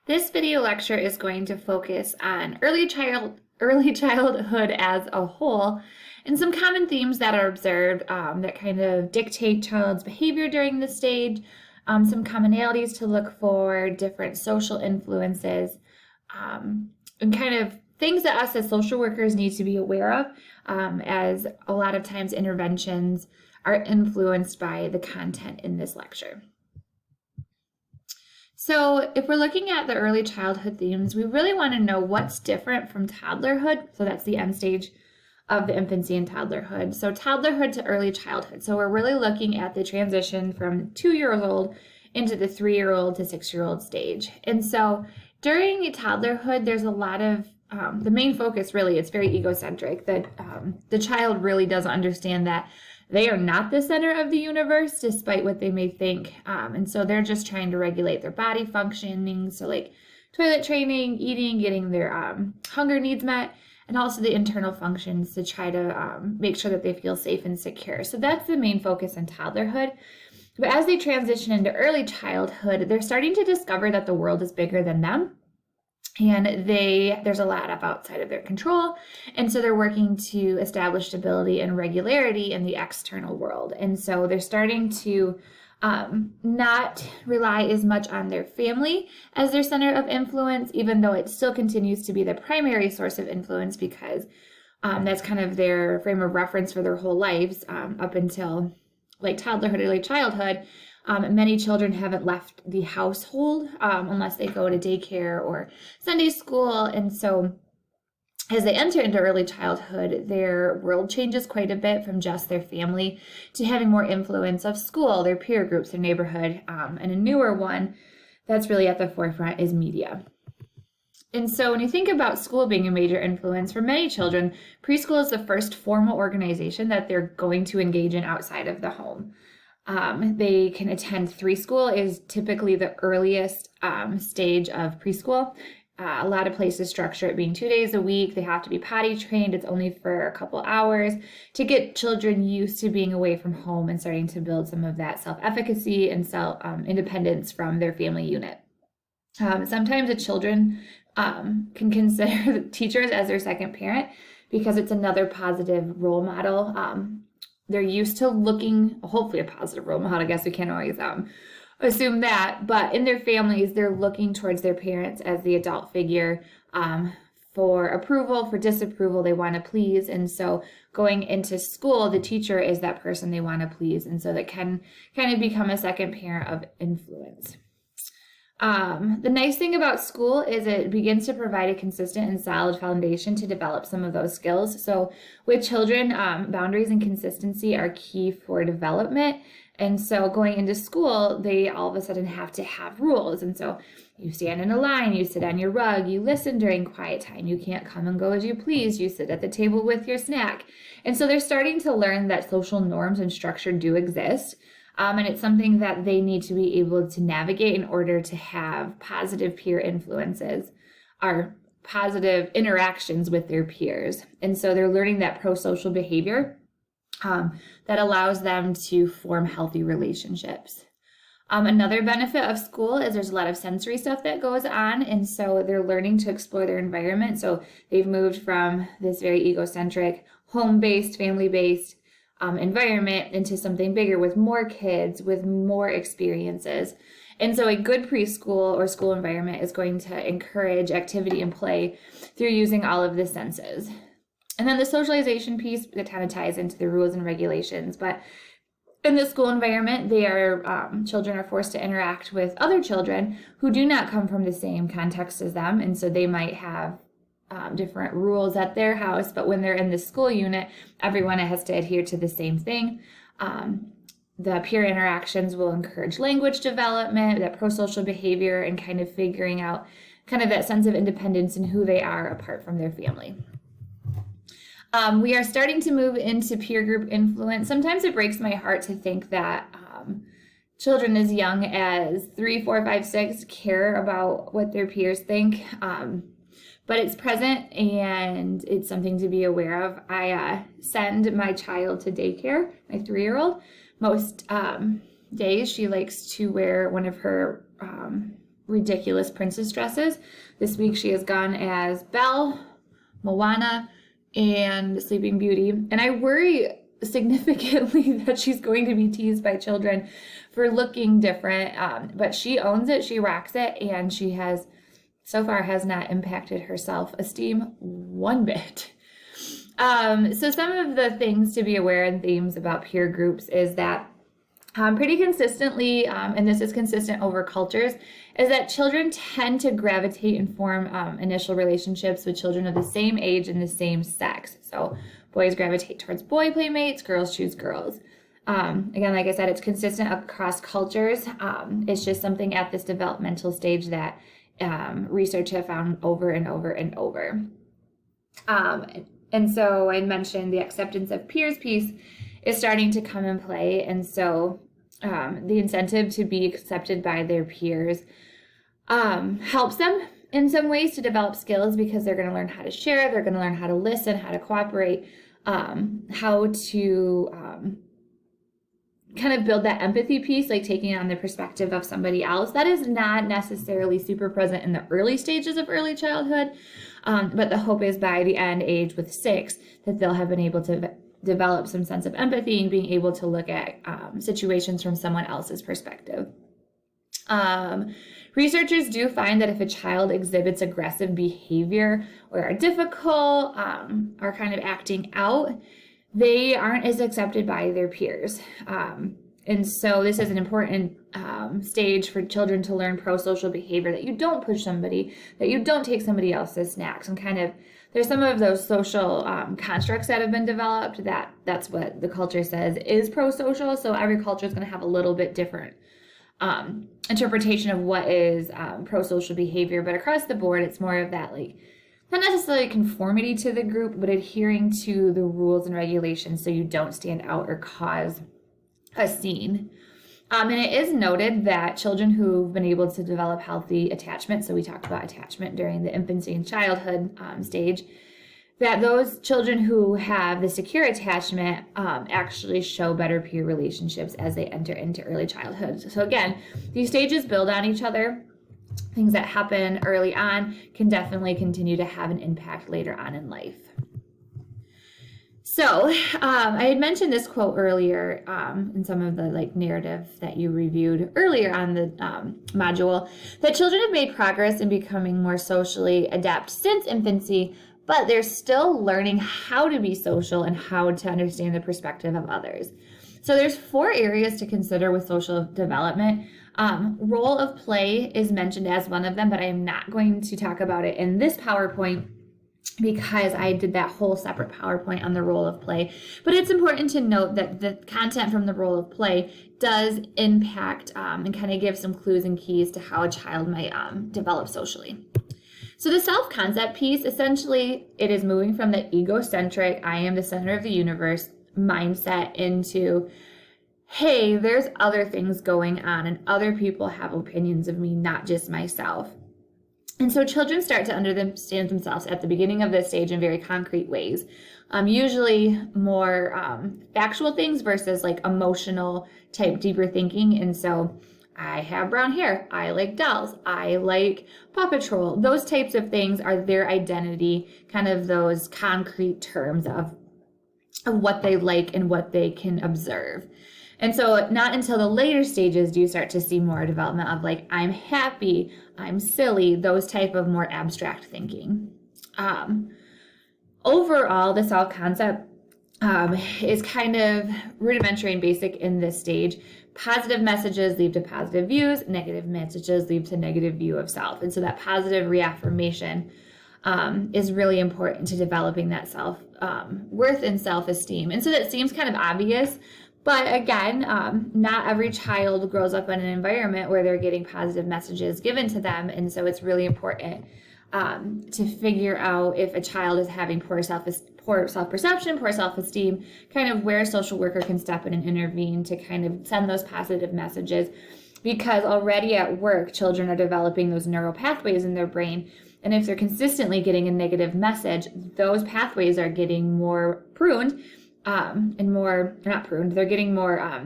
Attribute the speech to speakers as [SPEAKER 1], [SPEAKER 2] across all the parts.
[SPEAKER 1] This video lecture is going to focus on early childhood as a whole and some common themes that are observed that kind of dictate child's behavior during this stage, some commonalities to look for, different social influences, and kind of things that us as social workers need to be aware of, as a lot of times interventions are influenced by the content in this lecture. So if we're looking at the early childhood themes, we really want to know what's different from toddlerhood. So that's the end stage of the infancy and toddlerhood. So toddlerhood to early childhood. So we're really looking at the transition from 2 years old into the 3-year-old to 6-year-old stage. And so during toddlerhood, there's a lot of the main focus really, it's very egocentric, that the child really doesn't understand that they are not the center of the universe, despite what they may think. And so they're just trying to regulate their body functioning. So like toilet training, eating, getting their hunger needs met, and also the internal functions to try to make sure that they feel safe and secure. So that's the main focus in toddlerhood. But as they transition into early childhood, they're starting to discover that the world is bigger than them. And there's a lot of outside of their control. And so they're working to establish stability and regularity in the external world. And so they're starting to not rely as much on their family as their center of influence, even though it still continues to be the primary source of influence, because that's kind of their frame of reference for their whole lives up until like toddlerhood, early childhood. Many children haven't left the household unless they go to daycare or Sunday school. And so as they enter into early childhood, their world changes quite a bit from just their family to having more influence of school, their peer groups, their neighborhood. And a newer one that's really at the forefront is media. And so when you think about school being a major influence for many children, preschool is the first formal organization that they're going to engage in outside of the home. They can attend 3 school is typically the earliest stage of preschool. A lot of places structure it being 2 days a week. They have to be potty trained. It's only for a couple hours to get children used to being away from home and starting to build some of that self-efficacy and self-independence from their family unit. Sometimes the children can consider the teachers as their second parent because it's another positive role model. They're used to looking, hopefully a positive role model. I guess we can't always assume that, but in their families, they're looking towards their parents as the adult figure for approval, for disapproval, they want to please. And so going into school, the teacher is that person they want to please. And so that can kind of become a second parent of influence. The nice thing about school is it begins to provide a consistent and solid foundation to develop some of those skills. So with children, boundaries and consistency are key for development. And so going into school, they all of a sudden have to have rules. And so you stand in a line, you sit on your rug, you listen during quiet time, you can't come and go as you please, you sit at the table with your snack. And so they're starting to learn that social norms and structure do exist. And it's something that they need to be able to navigate in order to have positive peer influences or positive interactions with their peers. And so they're learning that pro-social behavior that allows them to form healthy relationships. Another benefit of school is there's a lot of sensory stuff that goes on. And so they're learning to explore their environment. So they've moved from this very egocentric, home-based, family-based environment into something bigger with more kids, with more experiences. And so a good preschool or school environment is going to encourage activity and play through using all of the senses. And then the socialization piece that kind of ties into the rules and regulations. But in the school environment, children are forced to interact with other children who do not come from the same context as them. And so they might have different rules at their house, but when they're in the school unit, everyone has to adhere to the same thing. The peer interactions will encourage language development, that pro-social behavior, and kind of figuring out kind of that sense of independence and who they are apart from their family. We are starting to move into peer group influence. Sometimes it breaks my heart to think that children as young as 3, 4, 5, 6 care about what their peers think. But it's present and it's something to be aware of. I send my child to daycare, my 3-year-old. Most days she likes to wear one of her ridiculous princess dresses. This week she has gone as Belle, Moana, and Sleeping Beauty. And I worry significantly that she's going to be teased by children for looking different. But she owns it, she rocks it, and she has so far has not impacted her self-esteem one bit. So some of the things to be aware and themes about peer groups is that pretty consistently, and this is consistent over cultures, is that children tend to gravitate and form initial relationships with children of the same age and the same sex. So boys gravitate towards boy playmates, girls choose girls. Again, like I said, it's consistent across cultures. It's just something at this developmental stage that research have found over and over and over. And so I mentioned the acceptance of peers piece is starting to come in play. And so the incentive to be accepted by their peers helps them in some ways to develop skills, because they're going to learn how to share, they're going to learn how to listen, how to cooperate, how to kind of build that empathy piece, like taking on the perspective of somebody else. That is not necessarily super present in the early stages of early childhood, but the hope is by the end age with 6 that they'll have been able to develop some sense of empathy and being able to look at situations from someone else's perspective. Researchers do find that if a child exhibits aggressive behavior or are difficult, are kind of acting out, they aren't as accepted by their peers. And so this is an important stage for children to learn pro-social behavior, that you don't push somebody, that you don't take somebody else's snacks, and kind of there's some of those social constructs that have been developed that's what the culture says is pro-social. So every culture is going to have a little bit different interpretation of what is pro-social behavior, but across the board, it's more of that, like, not necessarily conformity to the group, but adhering to the rules and regulations so you don't stand out or cause a scene. And it is noted that children who've been able to develop healthy attachment, so we talked about attachment during the infancy and childhood stage, that those children who have the secure attachment actually show better peer relationships as they enter into early childhood. So again, these stages build on each other. Things that happen early on can definitely continue to have an impact later on in life. So I had mentioned this quote earlier in some of the narrative that you reviewed earlier on the module, that children have made progress in becoming more socially adept since infancy, but they're still learning how to be social and how to understand the perspective of others. So there's 4 areas to consider with social development. Role of play is mentioned as one of them, but I am not going to talk about it in this PowerPoint because I did that whole separate PowerPoint on the role of play. But it's important to note that the content from the role of play does impact and kind of give some clues and keys to how a child might develop socially. So the self-concept piece, essentially, it is moving from the egocentric, I am the center of the universe mindset into, hey, there's other things going on and other people have opinions of me, not just myself. And so children start to understand themselves at the beginning of this stage in very concrete ways, usually more factual things versus emotional type deeper thinking. And so I have brown hair, I like dolls, I like Paw Patrol. Those types of things are their identity, kind of those concrete terms of what they like and what they can observe. And so not until the later stages do you start to see more development of I'm happy, I'm silly, those type of more abstract thinking. Overall, the self-concept is kind of rudimentary and basic in this stage. Positive messages lead to positive views, negative messages lead to negative view of self. And so that positive reaffirmation is really important to developing that self-worth and self-esteem. And so that seems kind of obvious, but again, not every child grows up in an environment where they're getting positive messages given to them. And so it's really important to figure out if a child is having poor self-perception, poor self-esteem, kind of where a social worker can step in and intervene to kind of send those positive messages. Because already at work, children are developing those neural pathways in their brain. And if they're consistently getting a negative message, those pathways are getting more pruned and more, not pruned, they're getting more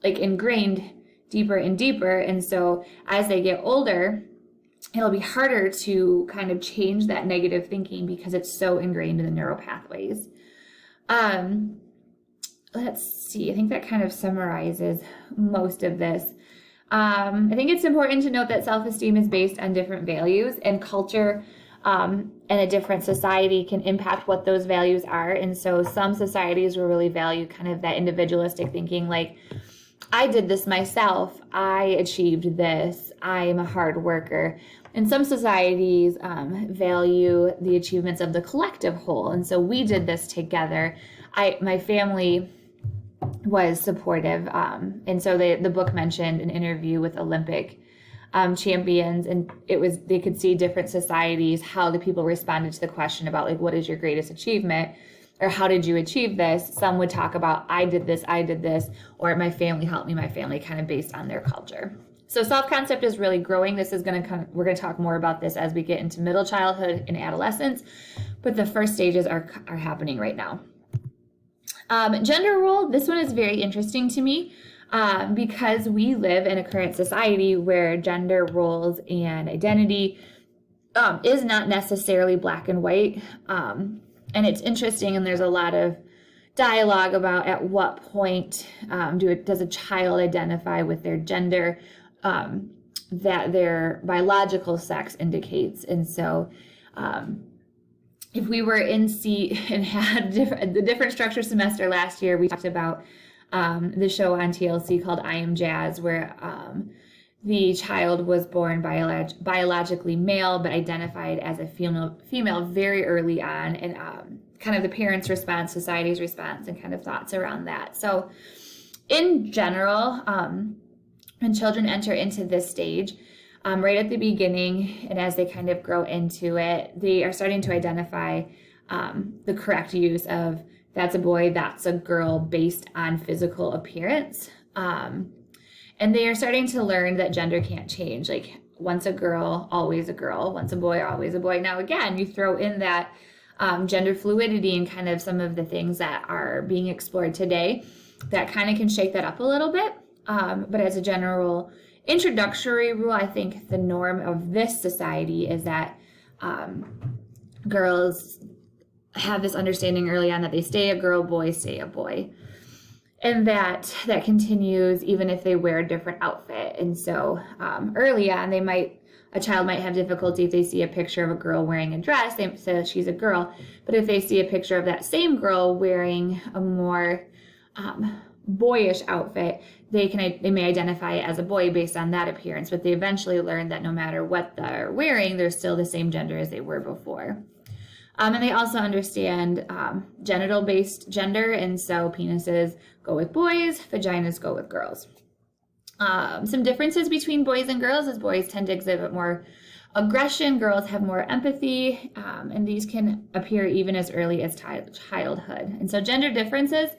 [SPEAKER 1] ingrained deeper and deeper. And so as they get older, it'll be harder to kind of change that negative thinking because it's so ingrained in the neural pathways. Let's see. I think that kind of summarizes most of this. I think it's important to note that self-esteem is based on different values, and culture and a different society can impact what those values are. And so some societies will really value kind of that individualistic thinking, like, I did this myself, I achieved this, I am a hard worker. And some societies value the achievements of the collective whole. And so we did this together. My family was supportive. And so the book mentioned an interview with Olympic champions, and they could see different societies, how the people responded to the question about, like, what is your greatest achievement? Or how did you achieve this? Some would talk about, I did this, or my family helped me, my family, kind of based on their culture. So self-concept is really growing. We're going to talk more about this as we get into middle childhood and adolescence, but the first stages are happening right now. Gender role, this one is very interesting to me because we live in a current society where gender roles and identity is not necessarily black and white. And it's interesting, and there's a lot of dialogue about at what point does a child identify with their gender that their biological sex indicates. And so if we were in C and had the different structure semester last year, we talked about the show on TLC called I Am Jazz, where the child was born biologically male but identified as a female very early on, and kind of the parents' response, society's response, and kind of thoughts around that. So in general, when children enter into this stage, right at the beginning, and as they kind of grow into it, they are starting to identify the correct use of that's a boy, that's a girl, based on physical appearance. And they are starting to learn that gender can't change. Like, once a girl, always a girl. Once a boy, always a boy. Now, again, you throw in that gender fluidity and kind of some of the things that are being explored today that kind of can shake that up a little bit. But as a general introductory rule, I think the norm of this society is that girls have this understanding early on that they stay a girl, boys stay a boy. And that continues even if they wear a different outfit. And so early on, a child might have difficulty if they see a picture of a girl wearing a dress, they say she's a girl. But if they see a picture of that same girl wearing a more boyish outfit, they may identify as a boy based on that appearance. But they eventually learn that no matter what they're wearing, they're still the same gender as they were before. And they also understand genital-based gender, and so penises go with boys, vaginas go with girls. Some differences between boys and girls is boys tend to exhibit more aggression, girls have more empathy, and these can appear even as early as childhood. And so gender differences,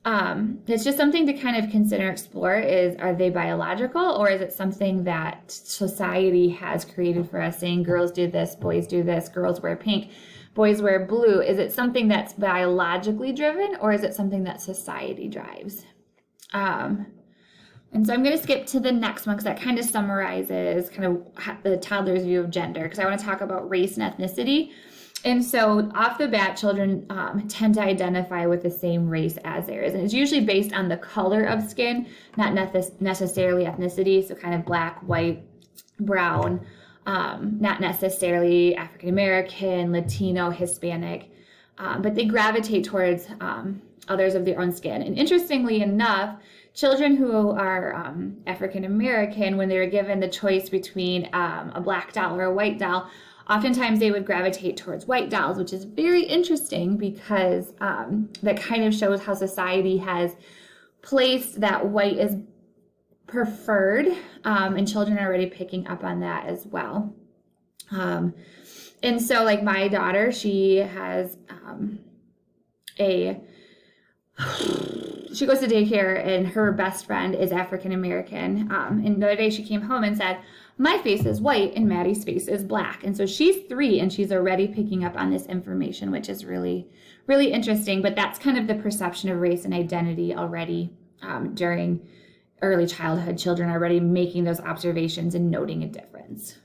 [SPEAKER 1] it's just something to kind of consider, explore, are they biological, or is it something that society has created for us, saying girls do this, boys do this, girls wear pink, boys wear blue? Is it something that's biologically driven, or is it something that society drives? And so I'm going to skip to the next one because that kind of summarizes kind of the toddler's view of gender, because I want to talk about race and ethnicity. And so off the bat, children tend to identify with the same race as theirs. And it's usually based on the color of skin, not necessarily ethnicity. So kind of black, white, brown, not necessarily African American, Latino, Hispanic, but they gravitate towards others of their own skin. And interestingly enough, children who are African American, when they were given the choice between a black doll or a white doll, oftentimes they would gravitate towards white dolls, which is very interesting because that kind of shows how society has placed that white is preferred, and children are already picking up on that as well. And so like my daughter, she has she goes to daycare, and her best friend is African American. And the other day she came home and said, my face is white and Maddie's face is black. And so she's 3 and she's already picking up on this information, which is really, really interesting. But that's kind of the perception of race and identity already during early childhood children are already making those observations and noting a difference.